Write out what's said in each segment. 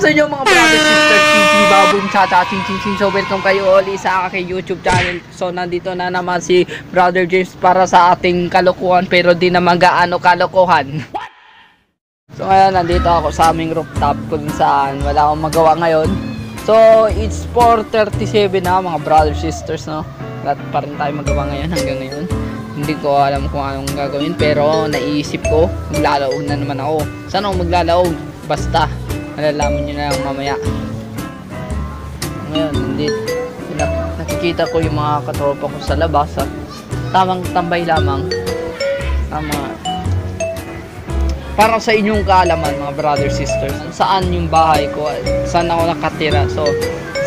sa inyo mga brother, sister, chichi, babong, chacha, ching. So welcome kayo ulit sa aking YouTube channel. So nandito na naman si Brother James para sa ating kalokohan, pero di naman gaano kalokohan. So ngayon nandito ako sa aming rooftop kung saan wala akong magawa ngayon. So it's 4:37 na mga brother, sisters, no? Lahat pa rin tayo magawa ngayon hanggang ngayon. Hindi ko alam kung anong gagawin, pero naisip ko maglalaog na naman ako. Saan ako maglalaog? Basta malalaman nyo na lang mamaya. Ngayon, nakikita ko yung mga katropa ko sa labas at tamang tambay lamang. Para sa inyong kaalaman mga brother, sisters, saan yung bahay ko, saan ako nakatira. So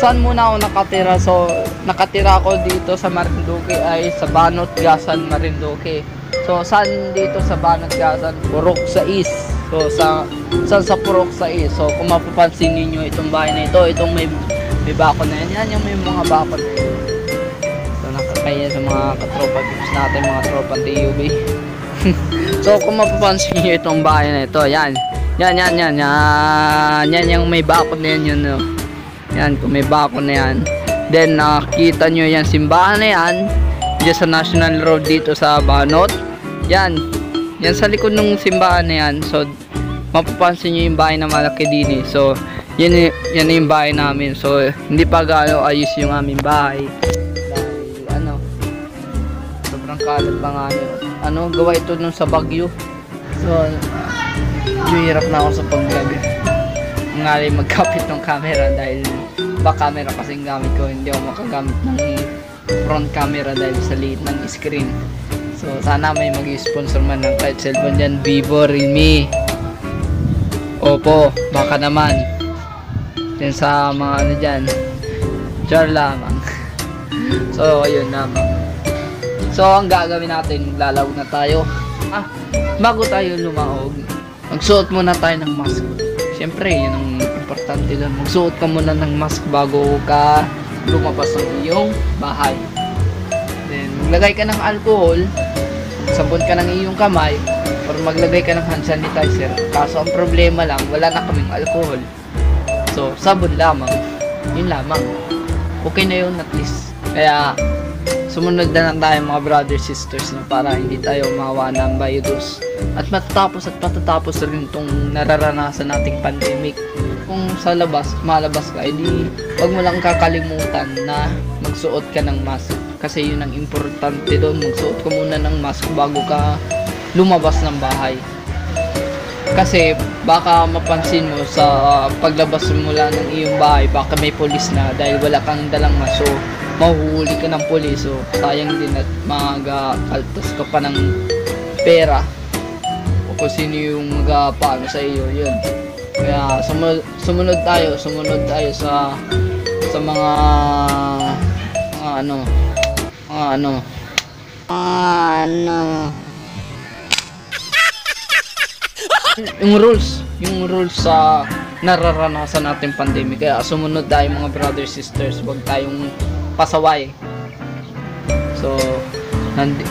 saan muna ako nakatira? So nakatira ako dito sa Marinduque, ay sa Banot Gasan, Marinduque. So saan dito sa Banot Gasan? Purok 6. So sa Purok 6. So kung mapapansin niyo itong bahay na ito, itong may bakod na yan yung may mga bakod na yan. So nakakaya sa mga katropa pips natin, mga tropa TUB. So kung mapapansin niyo itong bahay na ito, yan yung may bakod na yan, yun, no? Yan, kung may bakod na yan, then nakita nyo yan simbahan na yan dyan sa National Road dito sa Banot. Yan sa likod ng simbahan na yan. So mapapansin nyo yung bahay na malaki din eh. So yan yung bahay namin. So hindi pa gaano ayos yung aming bahay dahil sobrang kalat pa nga gawa ito nung sa Bagyo. So hirap na ako sa pag-vlog. Ngali magkapit ng camera dahil back camera kasing gamit ko, hindi ako makagamit ng front camera dahil sa liit ng screen. So sana may mag-sponsor man ng kahit cellphone dyan, Vivo, Realme, Oppo, baka naman din sa mga dyan, jar lamang. So ayun naman. So ang gagawin natin, maglalawag na tayo. Bago tayo lumaog, magsuot muna tayo ng mask. Siyempre yun ang importante doon. Magsuot ka muna ng mask bago ka lumabas ng iyong bahay. Then maglagay ka ng alcohol, sabon ka ng iyong kamay, or maglagay ka ng hand sanitizer. Kaso ang problema lang, wala na kaming alcohol. So sabon lamang, yun lamang. Okay na yun at least. Kaya sumunod na lang tayo mga brothers, sisters, na para hindi tayo mawa ng virus at patatapos rin itong nararanasan nating pandemic. Kung sa malabas ka, edi wag mo lang kakalimutan na magsuot ka ng mask, kasi yun ang importante doon. Magsuot ka muna ng mask bago ka lumabas ng bahay, kasi baka mapansin mo sa paglabas mula ng iyong bahay, baka may pulis na dahil wala kang dalang mask. So mahuhuli ka ng pulis, so sayang din at magakaltas ka pa ng pera o kung sino yung magpaano sa iyo. Yun, kaya sumunod tayo sa mga yung rules sa nararanasan natin pandemic. Kaya sumunod tayo mga brothers, sisters, wag tayong pasaway. So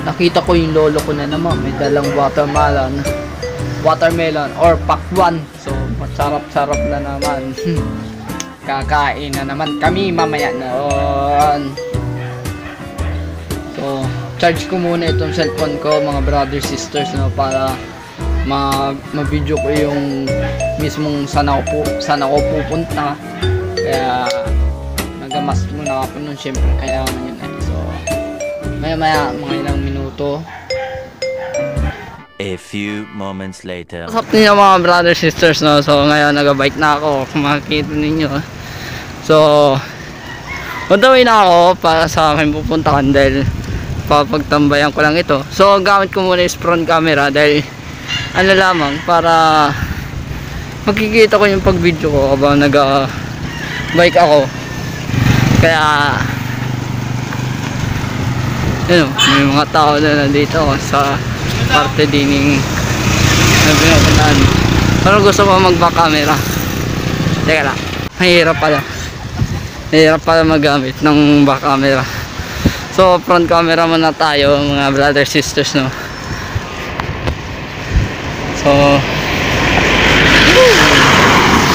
nakita ko yung lolo ko na naman may dalang watermelon or pakwan. So masarap na naman. Kakain na naman kami mamaya noon. So charge ko muna itong cellphone ko mga brothers, sisters, no, para ma-video ko yung mismong saan ako pupunta. Kaya nagamas muna ako nun, syempre kailangan yun eh. So maya mga ilang minuto. A few moments later. What's up ninyo mga brothers, sisters, no? So ngayon nagabike na ako, kung makikita ninyo. So on the way na ako para sa aking pupuntahan dahil papagtambayan ko lang ito. So gamit ko muna yung front camera dahil lamang para makikita ko yung pag-video ko habang nag-bike ako. Kaya may mga tao na nandito sa parte dining na pinupuntahan. Parang gusto ko mag-back camera. Teka lang, mahirap pala magamit ng back camera. So front camera muna tayo mga brothers, sisters, no. So,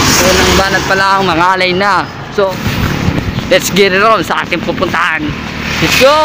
ito nang banat pala ang mga alay na. So, let's get it on sa ating pupuntahan. Let's go!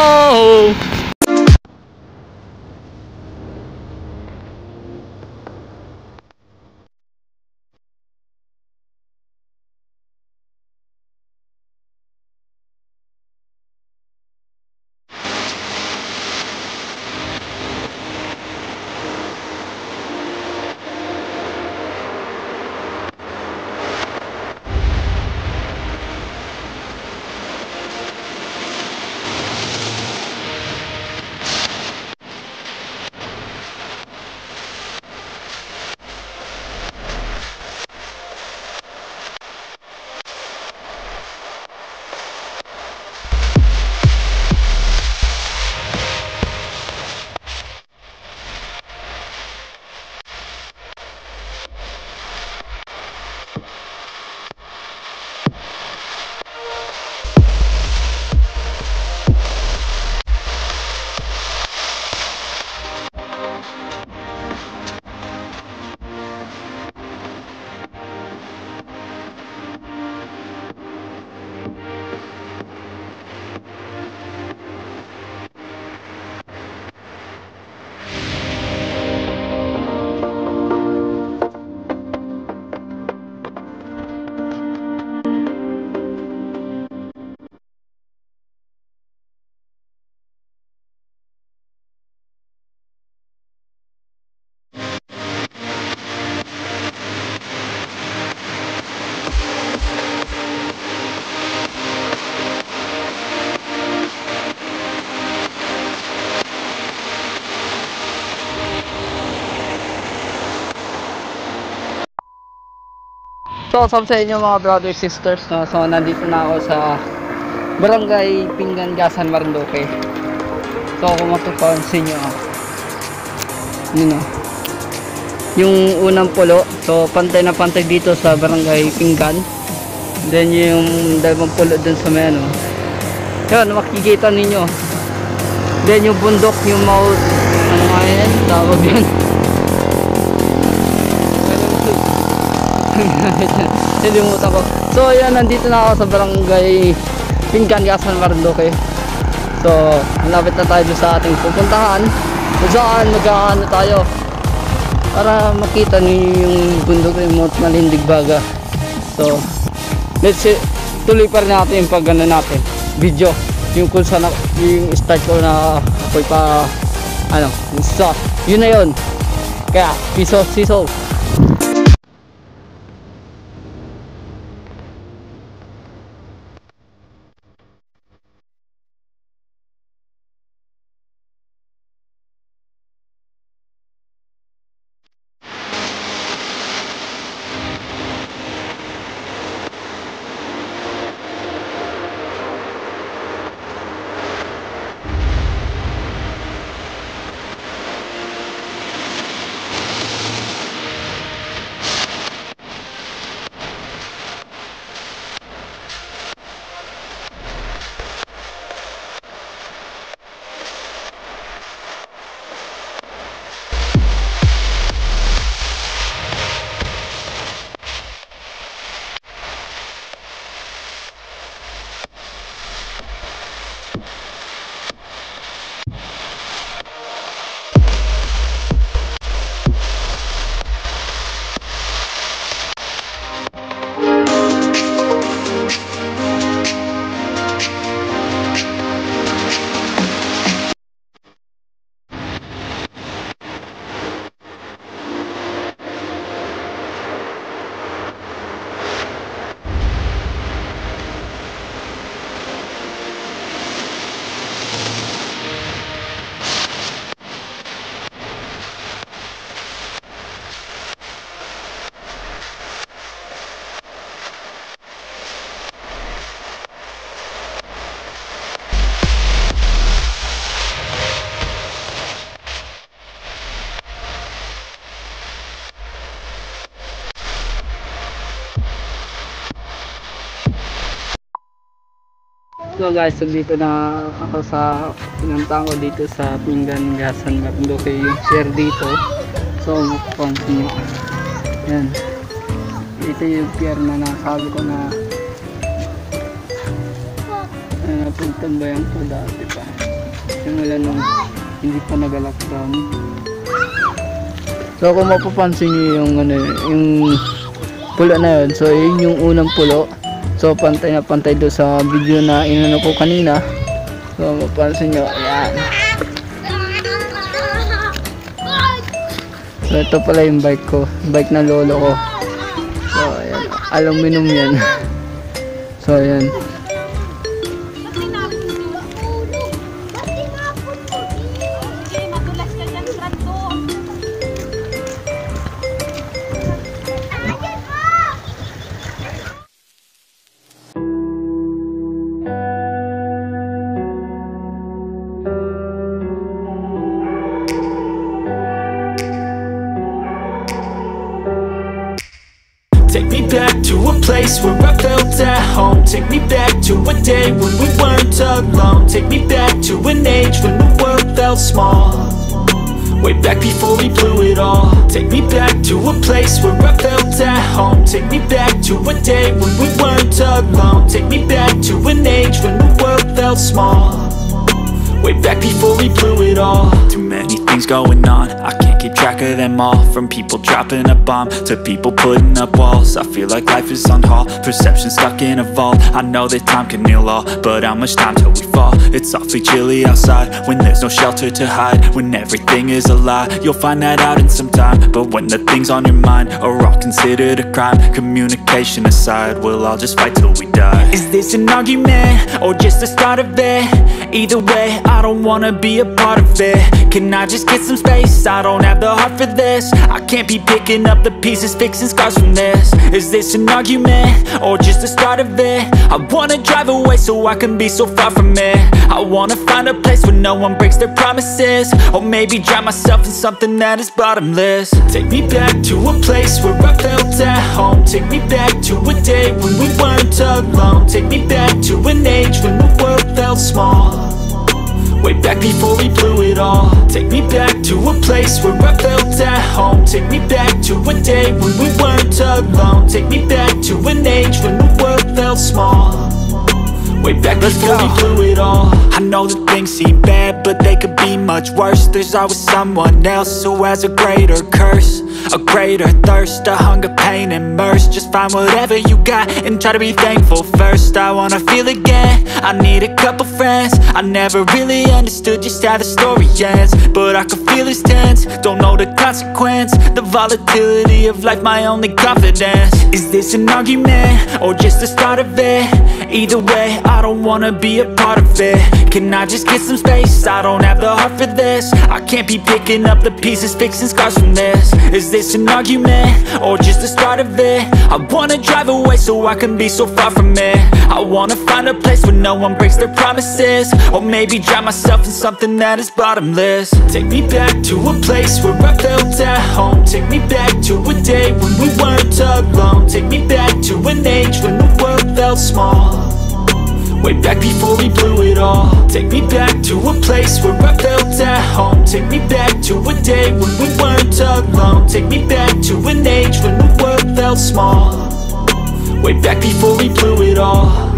So, what's up sa inyo mga brothers sisters, no? So, nandito na ako sa Barangay Pinggan, Gasan, Marinduque. So, kung matupansin nyo, yun, no? Yung unang pulo, so pantay na pantay dito sa Barangay Pinggan. Then yung dalawang pulo dun sa may ano, yun, makikita ninyo. Then yung bundok, yung mount, ano nga yan, tawag yan. Nilimutan ko. So ayan, nandito na ako sa Barangay Pinggan, Gasan, Marinduque. So malapit na tayo sa ating pupuntahan, kung saan mag-aano tayo para makita niyo yung bundok, yung Mount Malindigbaga. So let's see, tuloy pa rin natin yung pag ano natin video, yung kung saan yung start ko na ako'y pa ano, so yun na yun. Kaya piso siso. So guys, so dito na ako sa pinuntahan ko dito sa Pinggan, Gasan, Marinduque, yung share dito. So mapapansin nyo, yan, ito yung pier na nasabi ko na napagtambayan ko dati pa. Simula nung hindi pa nag-lockdown. So kung mapapansin nyo yung yung pulo na yun, so yun yung unang pulo. So pantay na pantay doon sa video na inano ko kanina. So mapapansin nyo, ayan. So ito pala yung bike ko, bike na lolo ko. So ayan, aluminum yan. So ayan. Take me back to a place where I felt at home. Take me back to a day when we weren't alone. Take me back to an age when the world felt small. Way back before we blew it all. Take me back to a place where I felt at home. Take me back to a day when we weren't alone. Take me back to an age when the world felt small. Way back before we blew it all. Too many things going on, I can't keep track of them all. From people dropping a bomb to people putting up walls. I feel like life is on hold, perception stuck in a vault. I know that time can heal all, but how much time till we fall? It's awfully chilly outside, when there's no shelter to hide. When everything is a lie, you'll find that out in some time. But when the things on your mind are all considered a crime, communication aside, we'll all just fight till we die. Is this an argument, or just the start of it? Either way, I don't wanna be a part of it. Can I just get some space? I don't have the heart for this. I can't be picking up the pieces, fixing scars from this. Is this an argument, or just the start of it? I wanna drive away so I can be so far from it. I wanna find a place where no one breaks their promises. Or maybe drown myself in something that is bottomless. Take me back to a place where I felt at home. Take me back to a day when we weren't alone. Take me back to an age when the world felt small. Way back before we blew it all. Take me back to a place where I felt at home. Take me back to a day when we weren't alone. Take me back to an age when the world felt small. Way back before we blew it all. I know that things seem bad, but they could be much worse. There's always someone else who has a greater curse, a greater thirst, a hunger, pain, and mercy. Just find whatever you got and try to be thankful first. I wanna feel again, I need a couple friends. I never really understood just how the story ends, but I can feel it's tense, don't know the consequence. The volatility of life, my only confidence. Is this an argument, or just the start of it? Either way, I don't wanna be a part of it. Can I just get some space? I don't have the heart for this. I can't be picking up the pieces, fixing scars from this. Is this an argument, or just the start of it? I wanna drive away so I can be so far from it. I wanna find a place where no one breaks their promises. Or maybe drown myself in something that is bottomless. Take me back to a place where I felt at home. Take me back to a day when we weren't alone. Take me back to an age when the world felt small. Way back before we blew it all. Take me back to a place where I felt at home. Take me back to a day when we weren't alone. Take me back to an age when the world felt small. Way back before we blew it all.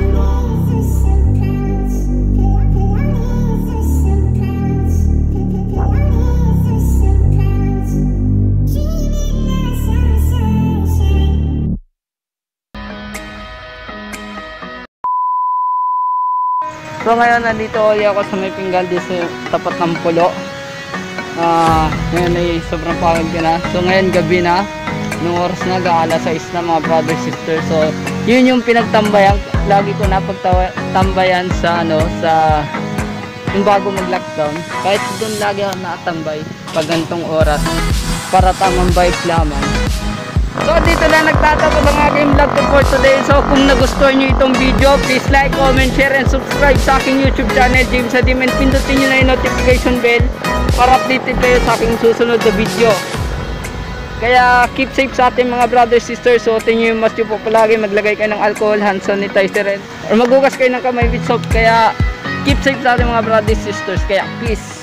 So ngayon nandito ulit ako sa may pinggan di sa tapat ng pulo. Ngayon ay sobrang pagod ka na. So ngayon gabi na. Nung oras na alas 6 na mga brother sister. So yun yung pinagtambayan. Lagi ko napagtambayan sa sa yung bago mag-lockdown. Kahit doon lagi ako nakatambay pag ganitong oras para tamang vibes lamang. So dito na nagtatapos ang aking vlog for today. So kung nagustuhan nyo itong video, please like, comment, share, and subscribe sa aking YouTube channel, James Adim, and pindutin nyo na yung notification bell para updated kayo sa aking susunod na video. Kaya keep safe sa ating mga brothers, sisters. So nyo yung mask nyo po palagi, maglagay kayo ng alcohol, hand sanitizer, or maghugas kayo ng kamay with soap. Kaya keep safe sa ating mga brothers, sisters. Kaya please